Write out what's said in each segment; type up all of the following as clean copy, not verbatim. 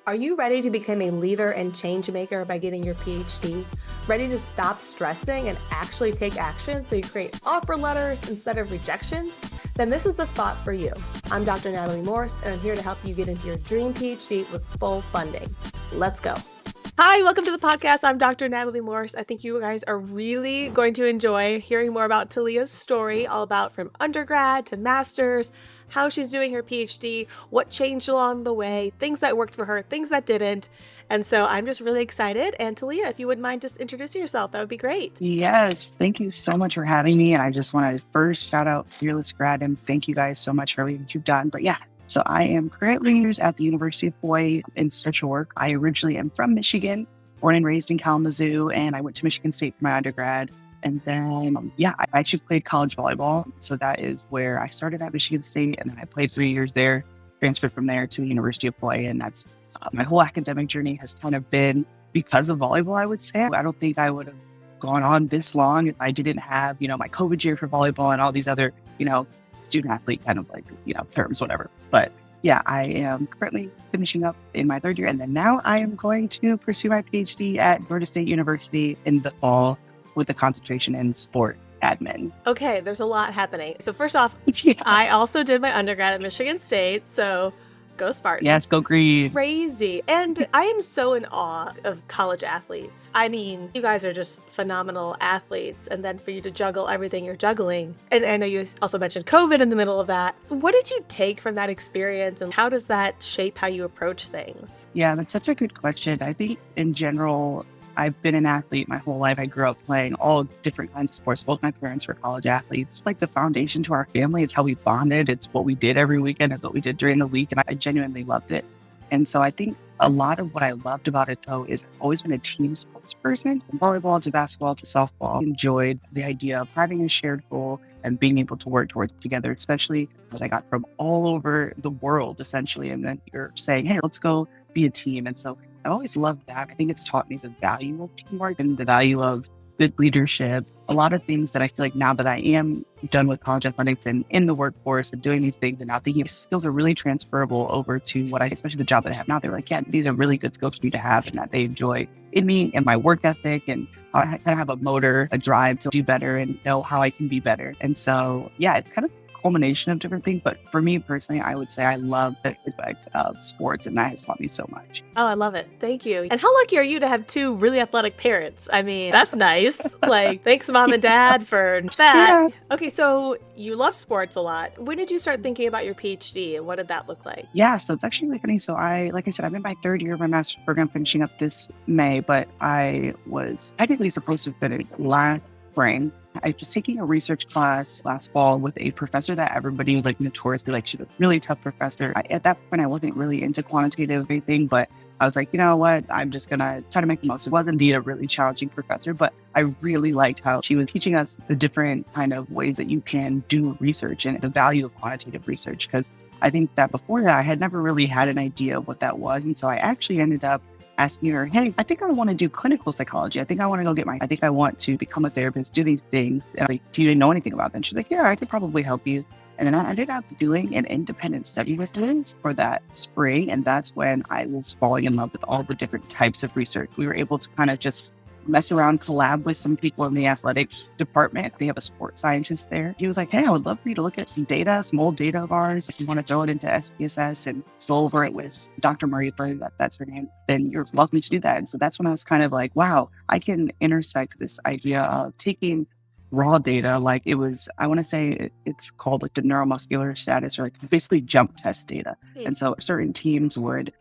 Are you ready to become a leader and change maker by getting your PhD? Ready to stop stressing and actually take action so you create offer letters instead of rejections? Then this is the spot for you. I'm Dr. Natalie Morse, and I'm here to help you get into your dream PhD with full funding. Let's go. Hi, welcome to the podcast. I'm Dr. Natalie Morse. I think you guys are really going to enjoy hearing more about Talia's story, all about from undergrad to master's, how she's doing her PhD, what changed along the way, things that worked for her, things that didn't. And so I'm just really excited. And Talia, if you wouldn't mind just introducing yourself, that would be great. Yes, thank you so much for having me. And I just want to first shout out Fearless Grad and thank you guys so much for everything that you've done. But yeah, so I am currently at the University of Hawaii in search of work. I originally am from Michigan, born and raised in Kalamazoo, and I went to Michigan State for my undergrad. And then, I actually played college volleyball. So that is where I started at Michigan State. And then I played 3 years there, transferred from there to the University of Hawaii. And that's my whole academic journey has kind of been because of volleyball, I would say. I don't think I would have gone on this long if I didn't have, my COVID year for volleyball and all these other, student athlete kind of terms, whatever. But yeah, I am currently finishing up in my 3rd year. And then now I am going to pursue my PhD at Georgia State University in the fall with a concentration in sport admin. Okay, there's a lot happening. So first off, Yeah. I also did my undergrad at Michigan State. So go Spartans. Yes, go Green. Crazy. And I am so in awe of college athletes. I mean, you guys are just phenomenal athletes. And then for you to juggle everything you're juggling. And I know you also mentioned COVID in the middle of that. What did you take from that experience and how does that shape how you approach things? Yeah, that's such a good question. I think in general, I've been an athlete my whole life. I grew up playing all different kinds of sports. Both my parents were college athletes. Like the foundation to our family, it's how we bonded. It's what we did every weekend. It's what we did during the week. And I genuinely loved it. And so I think a lot of what I loved about it, though, is I've always been a team sports person. From volleyball to basketball to softball. I enjoyed the idea of having a shared goal and being able to work towards it together, especially because I got from all over the world, essentially. And then you're saying, hey, let's go be a team. And so I've always loved that. I think it's taught me the value of teamwork and the value of good leadership. A lot of things that I feel like now that I am done with college athletics and in the workforce and doing these things and now thinking skills are really transferable over to especially the job that I have now. They're like, yeah, these are really good skills for you to have and that they enjoy in me and my work ethic. And I kind of have a motor, a drive to do better and know how I can be better. And so, yeah, it's kind of culmination of different things. But for me personally, I would say I love the aspect of sports and that has taught me so much. Oh, I love it. Thank you. And how lucky are you to have 2 really athletic parents? I mean, that's nice. Like, thanks mom and dad for that. Yeah. Okay, so you love sports a lot. When did you start thinking about your PhD and what did that look like? Yeah, so it's actually really funny. So like I said, I'm in my 3rd year of my master's program finishing up this May, but I was technically supposed to finish last spring. I was just taking a research class last fall with a professor that everybody notoriously she was a really tough professor. At that point, I wasn't really into quantitative anything, but I was like, you know what? I'm just going to try to make the most. It was indeed a really challenging professor, but I really liked how she was teaching us the different kind of ways that you can do research and the value of quantitative research. Because I think that before that, I had never really had an idea of what that was. And so I actually ended up asking her, hey, I think I want to do clinical psychology. I think I want to I think I want to become a therapist, do these things. And I'm like, do you know anything about them? She's like, yeah, I could probably help you. And then I ended up doing an independent study with her for that spring. And that's when I was falling in love with all the different types of research. We were able to kind of just mess around, collab with some people in the athletics department. They have a sports scientist there. He was like, hey, I would love for you to look at some data, some old data of ours. If you want to throw it into SPSS and go over it with Dr. Marie, that's her name, then you're welcome to do that. And so that's when I was kind of like, wow, I can intersect this idea of taking raw data, like it was, I want to say it's called the neuromuscular status or basically jump test data. And so certain teams would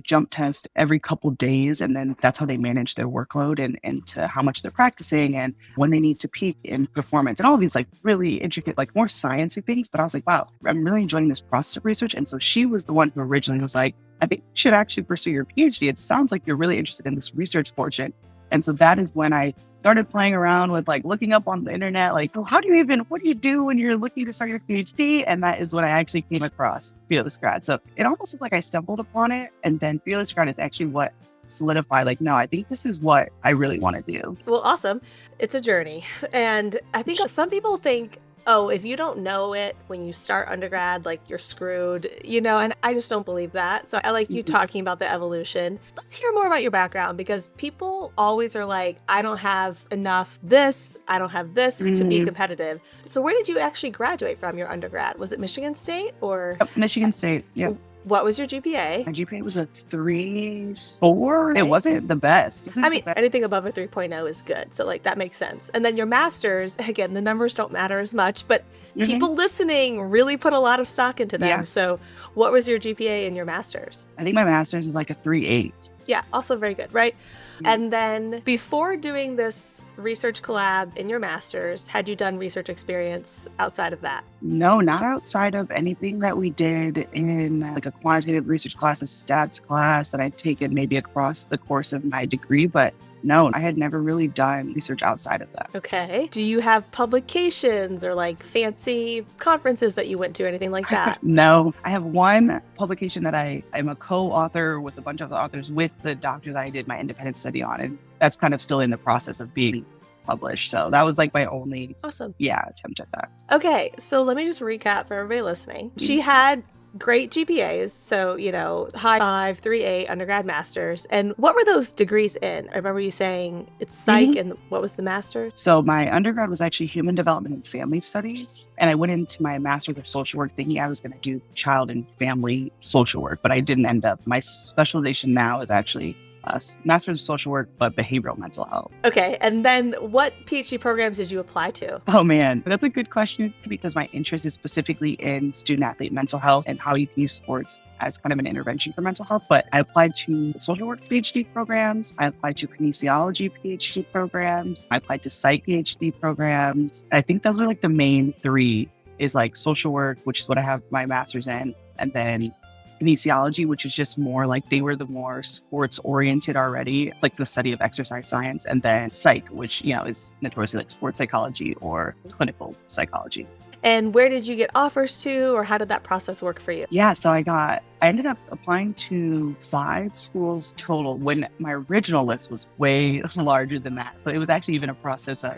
jump test every couple days, and then that's how they manage their workload and to how much they're practicing and when they need to peak in performance and all of these really intricate, more sciencey things. But I was like, wow, I'm really enjoying this process of research. And so she was the one who originally was like, I think you should actually pursue your PhD. It sounds like you're really interested in this research portion. And so that is when I started playing around with looking up on the internet, what do you do when you're looking to start your PhD? And that is when I actually came across Fearless Grad. So it almost was like I stumbled upon it. And then Fearless Grad is actually what solidified, no, I think this is what I really want to do. Well, awesome. It's a journey. And I think some people think oh, if you don't know it when you start undergrad, like you're screwed, and I just don't believe that. So I like you talking about the evolution. Let's hear more about your background because people always are like, I don't have enough this, I don't have this to be competitive. So where did you actually graduate from your undergrad? Was it Michigan State or? Michigan State. Yeah. What was your GPA? My GPA was a 3.4. It wasn't the best. Anything above a 3.0 is good. So like that makes sense. And then your master's, again, the numbers don't matter as much, but people listening really put a lot of stock into them. Yeah. So what was your GPA in your master's? I think my master's was like a 3.8. Yeah, also very good, right? And then before doing this research collab in your master's, had you done research experience outside of that? No, not outside of anything that we did in like a quantitative research class, a stats class that I'd taken maybe across the course of my degree. But no, I had never really done research outside of that. Okay. Do you have publications or like fancy conferences that you went to, anything like that? No, I have one publication that I'm a co-author with a bunch of the authors with the doctor that I did my independent study on. And that's kind of still in the process of being published. So that was like my only attempt at that. Okay. So let me just recap for everybody listening. She had great GPAs. So, high 5, 3.8, undergrad, masters. And what were those degrees in? I remember you saying it's psych and what was the master? So my undergrad was actually human development and family studies. And I went into my master's of social work thinking I was going to do child and family social work, but I didn't end up. My specialization now is actually master's of social work, but behavioral mental health. Okay. And then what PhD programs did you apply to? Oh man, that's a good question because my interest is specifically in student athlete mental health and how you can use sports as kind of an intervention for mental health. But I applied to social work PhD programs. I applied to kinesiology PhD programs. I applied to psych PhD programs. I think those are like the main three is like social work, which is what I have my master's in. And then kinesiology, which is just more like they were the more sports oriented already, like the study of exercise science, and then psych, which, is notoriously like sports psychology or clinical psychology. And where did you get offers to, or how did that process work for you? Yeah, so I ended up applying to 5 schools total when my original list was way larger than that. So it was actually even a process of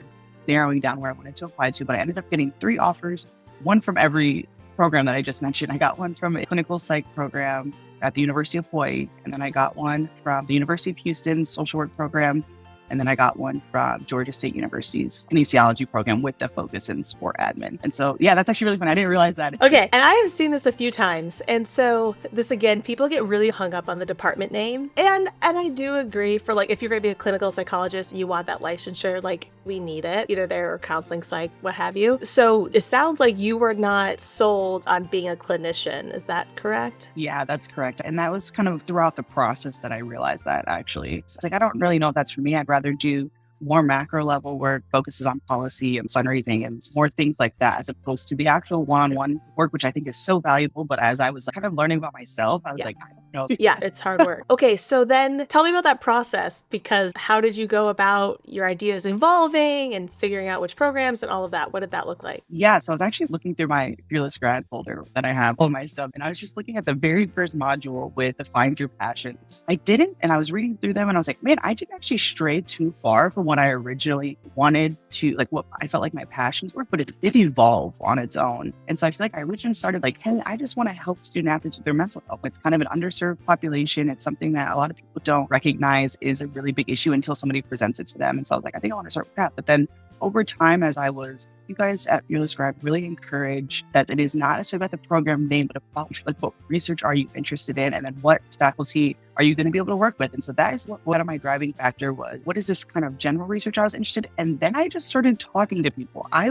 narrowing down where I wanted to apply to, but I ended up getting 3 offers, one from every program that I just mentioned. I got one from a clinical psych program at the University of Hawaii, and then I got one from the University of Houston social work program, and then I got one from Georgia State University's kinesiology program with the focus in sport admin. And so, yeah, that's actually really fun. I didn't realize that. Okay. And I have seen this a few times. And so this, again, people get really hung up on the department name. And I do agree for like, if you're going to be a clinical psychologist, you want that licensure, like we need it, either there or counseling, psych, what have you. So it sounds like you were not sold on being a clinician. Is that correct? Yeah, that's correct. And that was kind of throughout the process that I realized that actually. It's like, I don't really know if that's for me. I'd rather do more macro level work, focuses on policy and fundraising and more things like that, as opposed to the actual one-on-one work, which I think is so valuable. But as I was kind of learning about myself, I was like, I don't know. Yeah, it's hard work. Okay, so then tell me about that process, because how did you go about your ideas evolving and figuring out which programs and all of that? What did that look like? Yeah, so I was actually looking through my Fearless Grad folder that I have all my stuff, and I was just looking at the very first module with the Find Your Passions. I didn't, and I was reading through them and I was like, man, I didn't actually stray too far from what I originally wanted to, like what I felt like my passions were, but it did evolve on its own. And so I feel like I originally started like, hey, I just want to help student athletes with their mental health. It's kind of an underserved population. It's something that a lot of people don't recognize is a really big issue until somebody presents it to them. And so I was like, I think I want to start with that. But then over time, you guys at Fearless Grad really encourage that it is not necessarily about the program name, but about like what research are you interested in, and then what faculty are you going to be able to work with. And so that is what of my driving factor was. What is this kind of general research I was interested in? And then I just started talking to people. I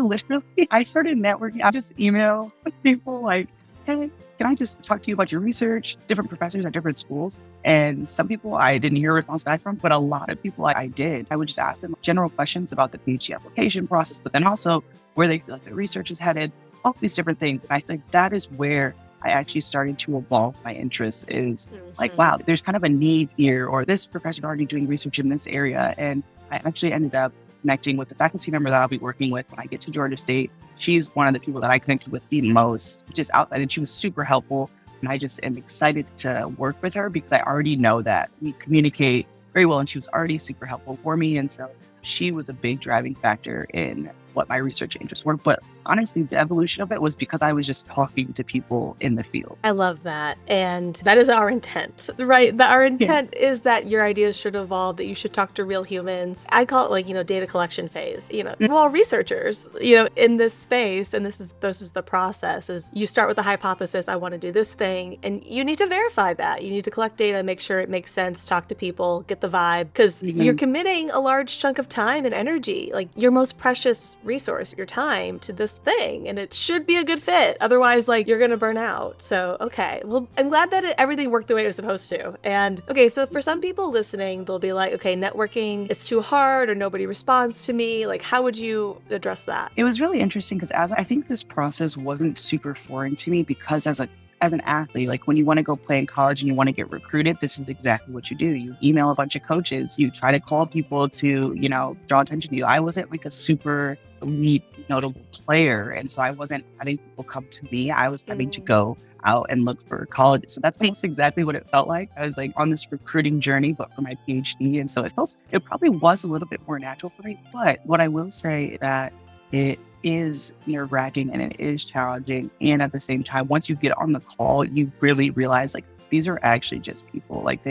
started networking. I just email people like, hey, can I just talk to you about your research? Different professors at different schools. And some people I didn't hear a response back from, but a lot of people I did. I would just ask them general questions about the PhD application process, but then also where they feel like the research is headed, all these different things. And I think that is where I actually started to evolve my interests is like, wow, there's kind of a need here, or this professor is already doing research in this area. And I actually ended up connecting with the faculty member that I'll be working with when I get to Georgia State. She's one of the people that I connected with the most, just outside, and she was super helpful. And I just am excited to work with her because I already know that we communicate very well, and she was already super helpful for me. And so she was a big driving factor in what my research interests were. But honestly, the evolution of it was because I was just talking to people in the field. I love that. And that is our intent, right? Our intent is that your ideas should evolve, that you should talk to real humans. I call it like, data collection phase. We're all researchers, in this space. And this is the process is you start with the hypothesis, I want to do this thing. And you need to verify that. You need to collect data, make sure it makes sense, talk to people, get the vibe, because you're committing a large chunk of time and energy, like your most precious resource, your time, to this thing. And it should be a good fit. Otherwise, like, you're going to burn out. So, okay. Well, I'm glad that everything worked the way it was supposed to. And okay, so for some people listening, they'll be like, okay, networking is too hard or nobody responds to me. Like, how would you address that? It was really interesting because I think this process wasn't super foreign to me because as an athlete, like when you want to go play in college and you want to get recruited, this is exactly what you do. You email a bunch of coaches, you try to call people to, draw attention to you. I wasn't like a super elite, notable player. And so I wasn't having people come to me. I was having to go out and look for colleges. So that's exactly what it felt like. I was like on this recruiting journey, but for my PhD. And so it probably was a little bit more natural for me. But what I will say that it is nerve-wracking and it is challenging. And at the same time, once you get on the call, you really realize like these are actually just people. Like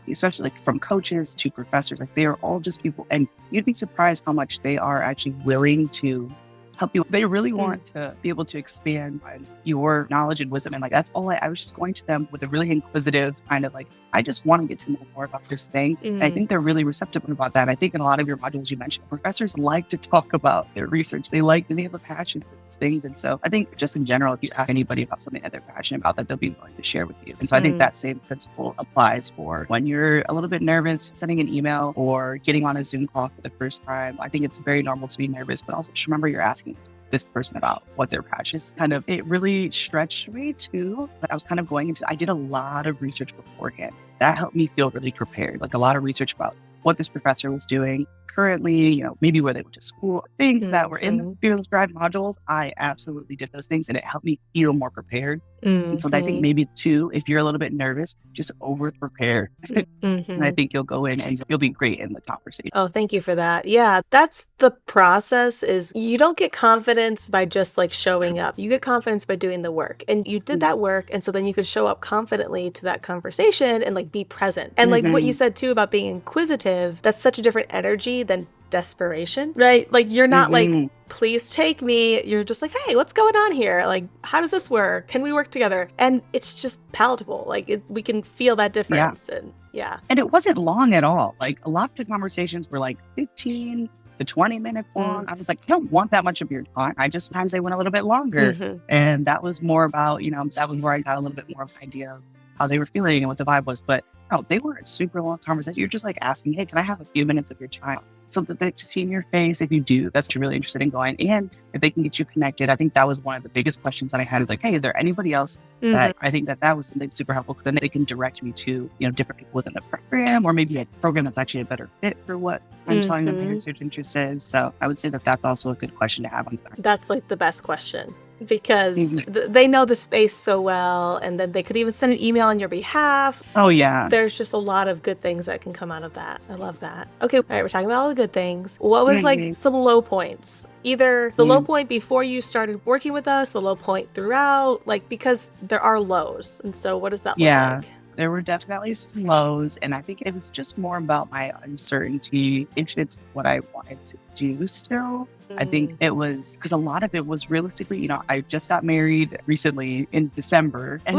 especially like from coaches to professors, like they are all just people. And you'd be surprised how much they are actually willing to help you. They really want to be able to expand on your knowledge and wisdom. And like, that's all I was just going to them with a really inquisitive kind of like, I just want to get to know more about this thing. And I think they're really receptive about that. I think in a lot of your modules you mentioned, professors like to talk about their research. They have a passion for these things. And so I think just in general, if you ask anybody about something that they're passionate about, that they'll be willing to share with you. And so I think that same principle applies for when you're a little bit nervous, sending an email or getting on a Zoom call for the first time. I think it's very normal to be nervous, but also just remember you're asking this person about what their passion is. It really stretched me too. But I was kind of I did a lot of research beforehand. That helped me feel really prepared. Like a lot of research about what this professor was doing currently, maybe where they went to school, things that were in the Fearless Thrive modules. I absolutely did those things and it helped me feel more prepared. And so I think maybe too, if you're a little bit nervous, just over prepare. And I think you'll go in and you'll be great in the conversation. Oh, thank you for that. Yeah, that's the process is you don't get confidence by just like showing up. You get confidence by doing the work and you did that work. And so then you could show up confidently to that conversation and like be present. And like what you said too about being inquisitive, that's such a different energy than desperation, right? Like you're not like, please take me. You're just like, hey, what's going on here? Like, how does this work? Can we work together? And it's just palatable. Like we can feel that difference. And And it wasn't long at all. Like a lot of the conversations were like 15 to 20 minutes long. I was like, I don't want that much of your time. Sometimes they went a little bit longer. And that was more about, that was where I got a little bit more of an idea of how they were feeling and what the vibe was. But no, they weren't super long conversations. You're just like asking, hey, can I have a few minutes of your time? So that they've seen your face. If you do, that's really interested in going. And if they can get you connected, I think that was one of the biggest questions that I had is like, hey, is there anybody else that I think that was something super helpful? Because then they can direct me to, different people within the program or maybe a program that's actually a better fit for what I'm telling them their research interest is. So I would say that that's also a good question to have on that. That's like the best question. Because they know the space so well, and then they could even send an email on your behalf. Oh, yeah. There's just a lot of good things that can come out of that. I love that. Okay, all right, we're talking about all the good things. What was like some low points? Either the low point before you started working with us, the low point throughout, like because there are lows. And so what does that look like? There were definitely some lows, and I think it was just more about my uncertainty if it's what I wanted to do still. I think it was because a lot of it was realistically, I just got married recently in December. And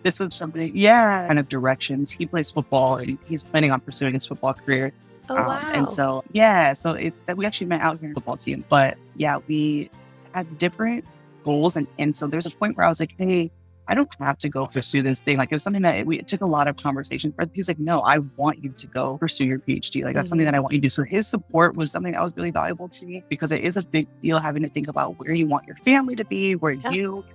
this was something, kind of directions. He plays football and he's planning on pursuing his football career. Oh, wow. And so, we actually met out here in the football team. But we had different goals. And so there's a point where I was like, hey, I don't have to go pursue this thing. Like it was something that it took a lot of conversation. He was like, no, I want you to go pursue your PhD. Like that's something that I want you to do. So his support was something that was really valuable to me because it is a big deal having to think about where you want your family to be, where you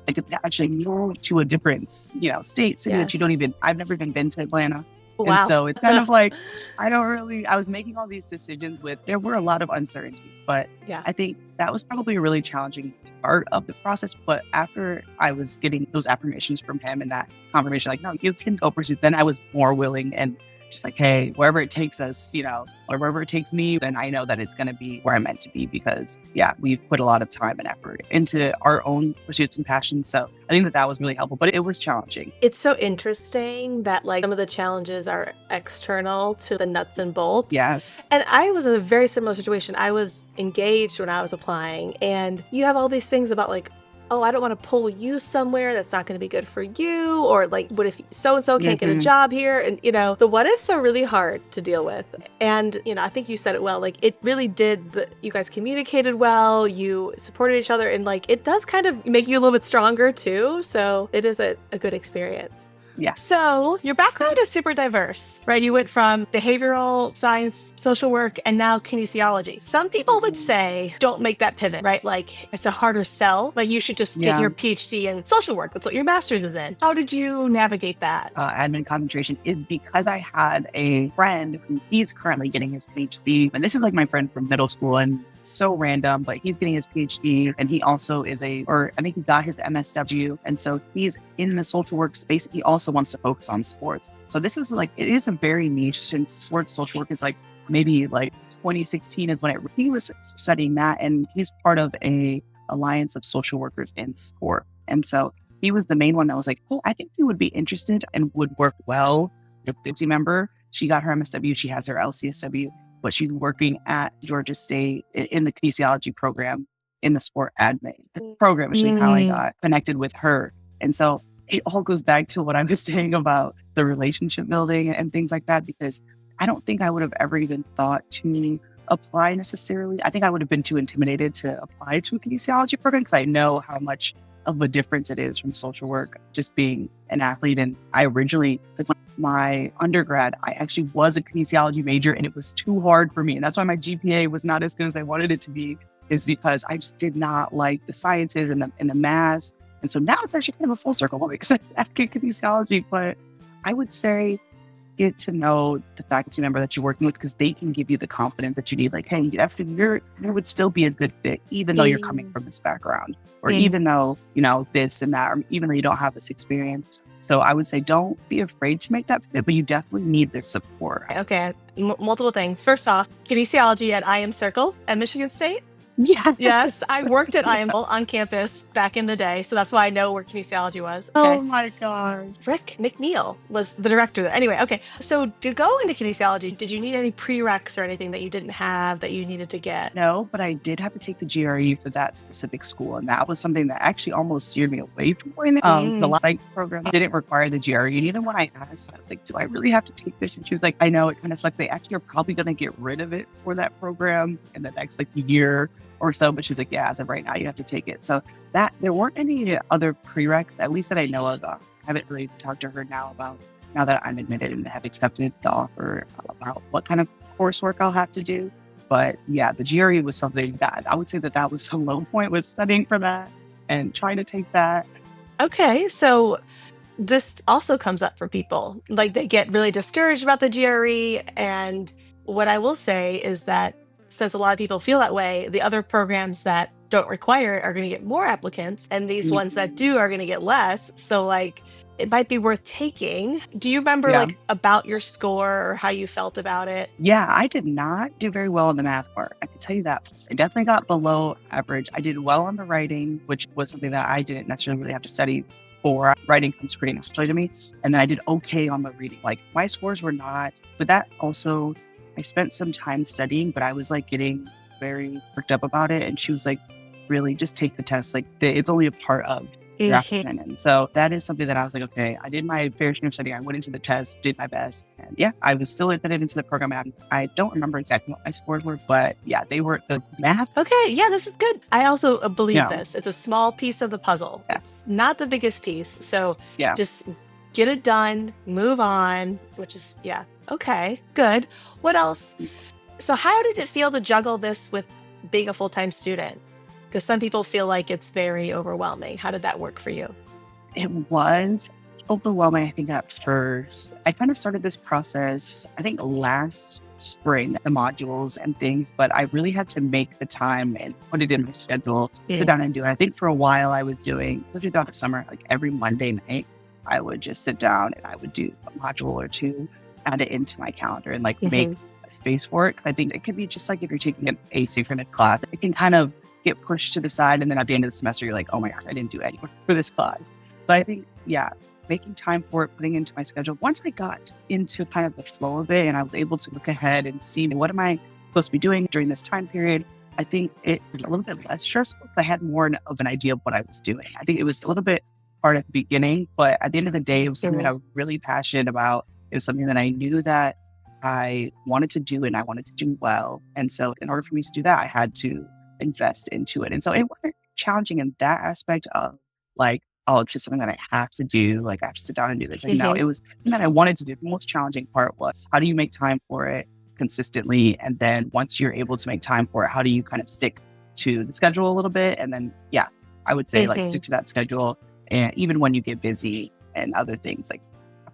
actually move to a different, state, city that you don't even, I've never even been to Atlanta. Wow. And so it's kind of like, I was making all these decisions there were a lot of uncertainties, but I think that was probably a really challenging part of the process. But after I was getting those affirmations from him and that confirmation, like, no, you can go pursue, then I was more willing and just like, hey, wherever it takes us, or wherever it takes me, then I know that it's going to be where I'm meant to be because, yeah, we've put a lot of time and effort into our own pursuits and passions. So I think that was really helpful, but it was challenging. It's so interesting that like some of the challenges are external to the nuts and bolts. Yes. And I was in a very similar situation. I was engaged when I was applying, and you have all these things about like, oh, I don't want to pull you somewhere that's not going to be good for you. Or like, what if so-and-so can't get a job here? And, the what ifs are really hard to deal with. And, I think you said it well, like it really did, you guys communicated well, you supported each other, and like, it does kind of make you a little bit stronger too. So it is a good experience. Yeah. So your background is super diverse, right? You went from behavioral science, social work, and now kinesiology. Some people would say, don't make that pivot, right? Like it's a harder sell. Like you should just get your PhD in social work. That's what your master's is in. How did you navigate that? Admin concentration is because I had a friend who he's currently getting his PhD. And this is like my friend from middle school, and so random, but he's getting his PhD, and he also is I think he got his MSW. And so he's in the social work space. He also wants to focus on sports. So this is like, it is a very niche, since sports social work is like maybe like 2016 is when he was studying that. And he's part of a alliance of social workers in sport. And so he was the main one that was like, oh, I think he would be interested and would work well with a 50 member. She got her MSW. She has her LCSW. But she's working at Georgia State in the kinesiology program in the sport admin program, which is how I got connected with her. And so it all goes back to what I was saying about the relationship building and things like that, because I don't think I would have ever even thought to apply necessarily. I think I would have been too intimidated to apply to a kinesiology program because I know how much of a difference it is from social work, just being an athlete. And I originally, my undergrad, I actually was a kinesiology major, and it was too hard for me. And that's why my GPA was not as good as I wanted it to be, is because I just did not like the sciences and the math. And so now it's actually kind of a full circle because I get kinesiology. But I would say get to know the faculty member that you're working with, because they can give you the confidence that you need. Like, hey, you would still be a good fit, even though you're coming from this background, or even though, this and that, or even though you don't have this experience. So I would say don't be afraid to make that fit, but you definitely need their support. Okay. Multiple things. First off, kinesiology at IM Circle at Michigan State. Yes, I worked at IM on campus back in the day, so that's why I know where kinesiology was. Okay. Oh my God. Rick McNeil was the director there. Anyway, okay. So to go into kinesiology, did you need any prereqs or anything that you didn't have that you needed to get? No, but I did have to take the GRE for that specific school, and that was something that actually almost steered me away from going there. The psych program didn't require the GRE, and even when I asked, I was like, do I really have to take this? And she was like, I know, it kind of sucks. They actually are probably going to get rid of it for that program in the next year or so, but she was like, yeah, as of right now, you have to take it. So that there weren't any other prereqs, at least that I know of. I haven't really talked to her now that I'm admitted and have accepted the offer, about what kind of coursework I'll have to do. But yeah, the GRE was something that I would say that was a low point with studying for that and trying to take that. Okay, so this also comes up for people. Like they get really discouraged about the GRE. And what I will say is that since a lot of people feel that way, the other programs that don't require it are going to get more applicants, and these ones that do are going to get less. So it might be worth taking. Do you remember about your score or how you felt about it? Yeah, I did not do very well in the math part. I can tell you that. I definitely got below average. I did well on the writing, which was something that I didn't necessarily really have to study for. Writing comes pretty naturally to me. And then I did okay on the reading. My scores were not, but that also, I spent some time studying, but I was getting very worked up about it. And she was like, really, just take the test. It's only a part of your application. And so that is something that I was like, okay, I did my fair share of studying. I went into the test, did my best. And yeah, I was still admitted into the program. And I don't remember exactly what my scores were, but yeah, they were the math. Okay, yeah, this is good. I also believe this. It's a small piece of the puzzle. Yeah. It's not the biggest piece. So just get it done, move on, which is, okay, good. What else? So how did it feel to juggle this with being a full-time student? Because some people feel like it's very overwhelming. How did that work for you? It was overwhelming, I think, at first. I kind of started this process, I think, last spring, the modules and things, but I really had to make the time and put it in my schedule, sit down and do it. I think for a while I was doing, literally throughout the summer, every Monday night, I would just sit down and I would do a module or two. add it into my calendar and like make Mhm. a space for it. 'Cause I think it could be just like if you're taking an asynchronous class, it can kind of get pushed to the side. And then at the end of the semester, you're like, oh my gosh, I didn't do anything for this class. But I think, yeah, making time for it, putting it into my schedule. Once I got into kind of the flow of it and I was able to look ahead and see what am I supposed to be doing during this time period, I think it was a little bit less stressful because I had more of an idea of what I was doing. I think it was a little bit hard at the beginning, but at the end of the day, it was something that I was really passionate about. It was something that I knew that I wanted to do and I wanted to do well. And so in order for me to do that, I had to invest into it. And so it wasn't challenging in that aspect of like, oh, it's just something that I have to do. Like I have to sit down and do this. Like, no, Mhm. it was something that I wanted to do. The most challenging part was how do you make time for it consistently? And then once you're able to make time for it, how do you kind of stick to the schedule a little bit? And then, yeah, I would say like stick Mhm. to that schedule. And even when you get busy and other things, like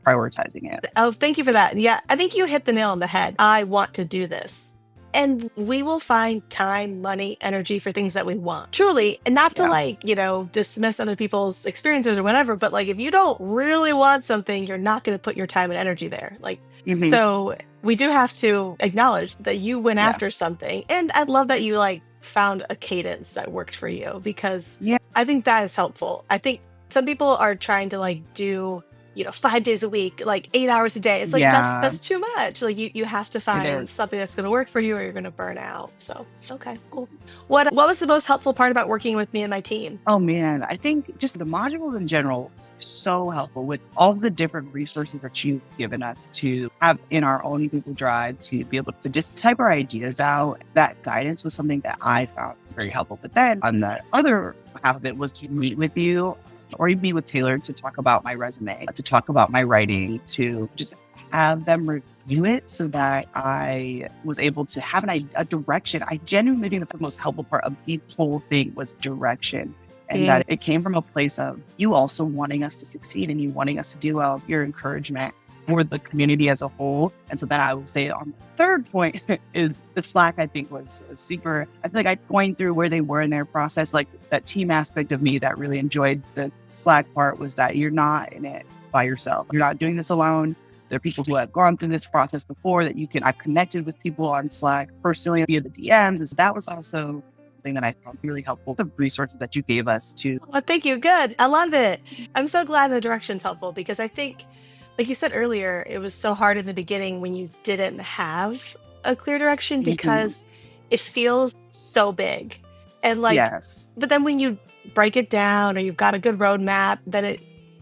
prioritizing it. Oh, thank you for that. Yeah, I think you hit the nail on the head. I want to do this. And we will find time, money, energy for things that we want. Truly, and not to Yeah. like, dismiss other people's experiences or whatever, but like if you don't really want something, you're not going to put your time and energy there. Like, Mhm. so we do have to acknowledge that you went Yeah. after something. And I love that you like found a cadence that worked for you because Yeah. I think that is helpful. I think some people are trying to like do 5 days a week, like 8 hours a day. It's like Yeah. that's too much. Like you have to It find is. something that's gonna work for you or you're gonna burn out. So okay, cool. What was the most helpful part about working with me and my team? Oh man, I think just the modules in general, so helpful with all the different resources that you've given us to have in our own Google Drive to be able to just type our ideas out. That guidance was something that I found very helpful. But then on the other half of it was to meet with you or meet with Taylor to talk about my resume, to talk about my writing, to just have them review it so that I was able to have a direction. I genuinely think that the most helpful part of the whole thing was direction. And Mm. that it came from a place of you also wanting us to succeed and you wanting us to do well, your encouragement for the community as a whole. And so then I would say on the third point is the Slack, I think was super, I feel like I going through where they were in their process, like that team aspect of me that really enjoyed the Slack part was that you're not in it by yourself. You're not doing this alone. There are people who have gone through this process before that I've connected with people on Slack personally via the DMs. And so that was also something that I found really helpful. The resources that you gave us to. Oh, thank you. Good. I love it. I'm so glad the direction's helpful because I think, like you said earlier, it was so hard in the beginning when you didn't have a clear direction Mhm. because it feels so big. And like, Yes. but then when you break it down or you've got a good roadmap, then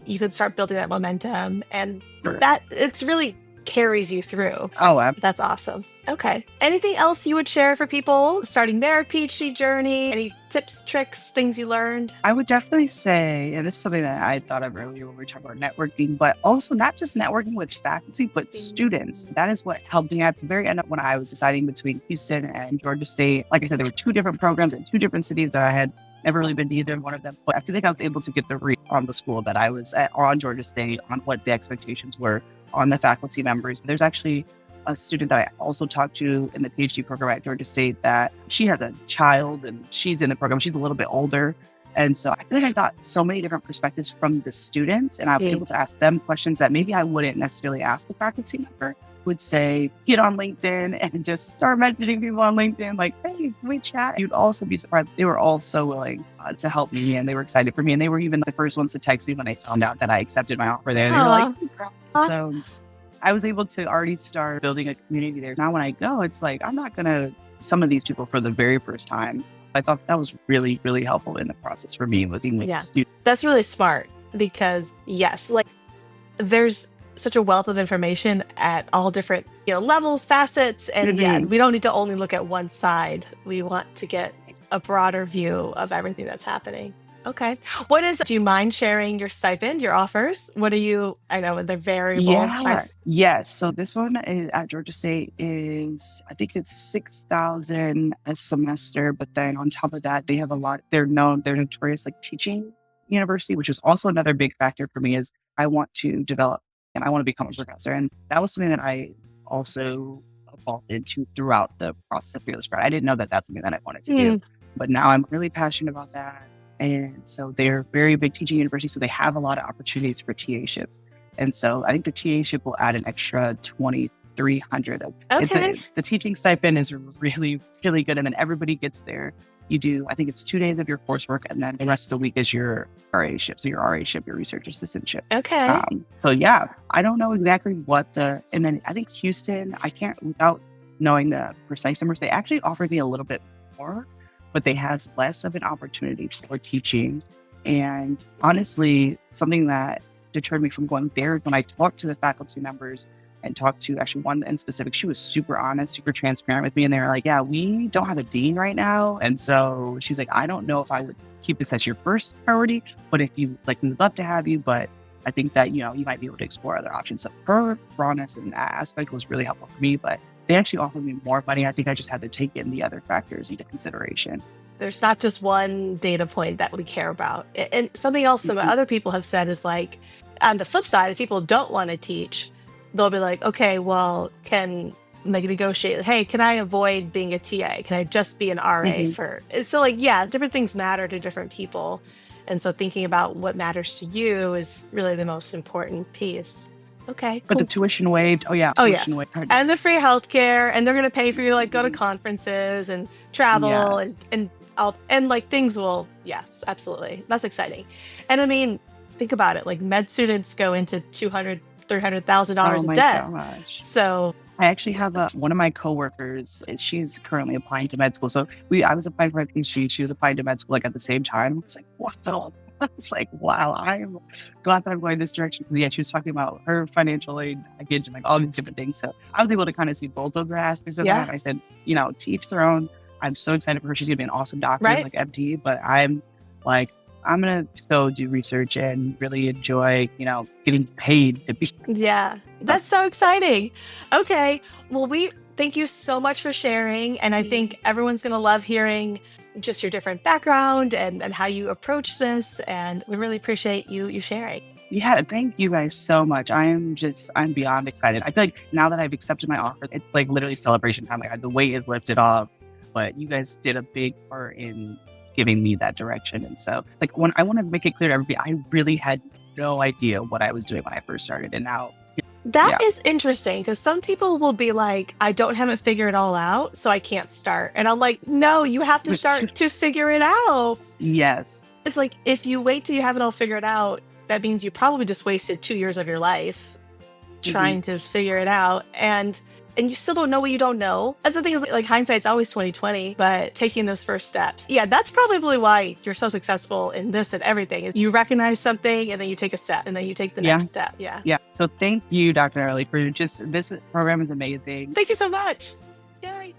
you can start building that momentum and Sure. that it's really carries you through. Oh, That's awesome. Okay. Anything else you would share for people starting their PhD journey? Any tips, tricks, things you learned? I would definitely say, and this is something that I thought of earlier when we were talking about networking, but also not just networking with faculty, but students. That is what helped me at the very end when I was deciding between Houston and Georgia State. Like I said, there were two different programs in two different cities that I had never really been to either one of them. But I feel like I was able to get the read on the school that I was at on Georgia State on what the expectations were on the faculty members. There's actually a student that I also talked to in the PhD program at Georgia State that she has a child and she's in the program. She's a little bit older. And so I feel like I got so many different perspectives from the students and I was able to ask them questions that maybe I wouldn't necessarily ask a faculty member. Would say, get on LinkedIn and just start messaging people on LinkedIn like, hey, can we chat? You'd also be surprised. They were all so willing to help me and they were excited for me. And they were even the first ones to text me when they found out that I accepted my offer there. They were like, Aw. congrats. So I was able to already start building a community there. Now when I go, it's like, I'm not going to some of these people for the very first time. I thought that was really, really helpful in the process for me was even with Yeah. students. That's really smart because yes, like there's such a wealth of information at all different, levels, facets. And yeah, Mhm. we don't need to only look at one side. We want to get a broader view of everything that's happening. Okay. Do you mind sharing your stipend, your offers? I know they're variable. Yeah. Yes. So this one at Georgia State is, I think it's 6,000 a semester. But then on top of that, they have a lot, they're notorious like teaching university, which is also another big factor for me is I want to develop and I want to become a professor. And that was something that I also evolved into throughout the process of Fearless Grad. I didn't know that that's something that I wanted to do, but now I'm really passionate about that. And so they're very big teaching university. So they have a lot of opportunities for TAships. And so I think the TA-ship will add an extra 2,300. Okay. The teaching stipend is really, really good. And then everybody gets there. You do, I think it's 2 days of your coursework, and then the rest of the week is your RA ship. So your RA ship, your research assistantship. Okay. So yeah, I don't know exactly and then I think Houston, I can't, without knowing the precise numbers, they actually offered me a little bit more, but they has less of an opportunity for teaching. And honestly, something that deterred me from going there is when I talked to the faculty members and talked to actually one in specific, she was super honest, super transparent with me. And they were like, yeah, we don't have a dean right now. And so she's like, I don't know if I would keep this as your first priority, but if you like, we'd love to have you, but I think that, you might be able to explore other options. So her rawness in that aspect was really helpful for me, but they actually offered me more money. I think I just had to take in the other factors into consideration. There's not just one data point that we care about. And something else some other people have said is like, on the flip side, if people don't want to teach, they'll be like, okay, well, can they negotiate? Hey, can I avoid being a TA? Can I just be an RA for? So like, yeah, different things matter to different people. And so thinking about what matters to you is really the most important piece. Okay, cool. But the tuition waived. Oh, yeah. Oh, yes. Tuition waived. And the free healthcare, and they're going to pay for you to like go to conferences and travel Yes. and like things will, yes, absolutely. That's exciting. And I mean, think about it. Like med students go into $200,000, $300,000 in debt. Gosh. So I actually have one of my coworkers, and she's currently applying to med school. So I was applying for a PhD. She was applying to med school like at the same time. It's like, what the? It's like, wow, I'm glad that I'm going this direction. Yeah, she was talking about her financial aid package and like all these different things. So I was able to kind of see both of their aspects of that. I said, to each their own. I'm so excited for her. She's gonna be an awesome doctor, like MD. But I'm like, I'm gonna go do research and really enjoy, getting paid to be. Yeah, that's so exciting. Okay, well, we thank you so much for sharing, and I think everyone's gonna love hearing just your different background and how you approach this, and we really appreciate you sharing. Yeah, thank you guys so much. I'm beyond excited. I feel like now that I've accepted my offer, it's like literally celebration time. Like the weight is lifted off, but you guys did a big part in giving me that direction. And so like when I want to make it clear to everybody, I really had no idea what I was doing when I first started. And now that is interesting because some people will be like, I don't have it figured all out, so I can't start. And I'm like, no, you have to start to figure it out. Yes. It's like, if you wait till you have it all figured out, that means you probably just wasted 2 years of your life trying to figure it out. And you still don't know what you don't know. That's the thing, is like hindsight's always 20/20, but taking those first steps. Yeah, that's probably why you're so successful in this and everything, is you recognize something and then you take a step and then you take the next step. Yeah. Yeah. So thank you, Dr. Early, for this program is amazing. Thank you so much. Yay.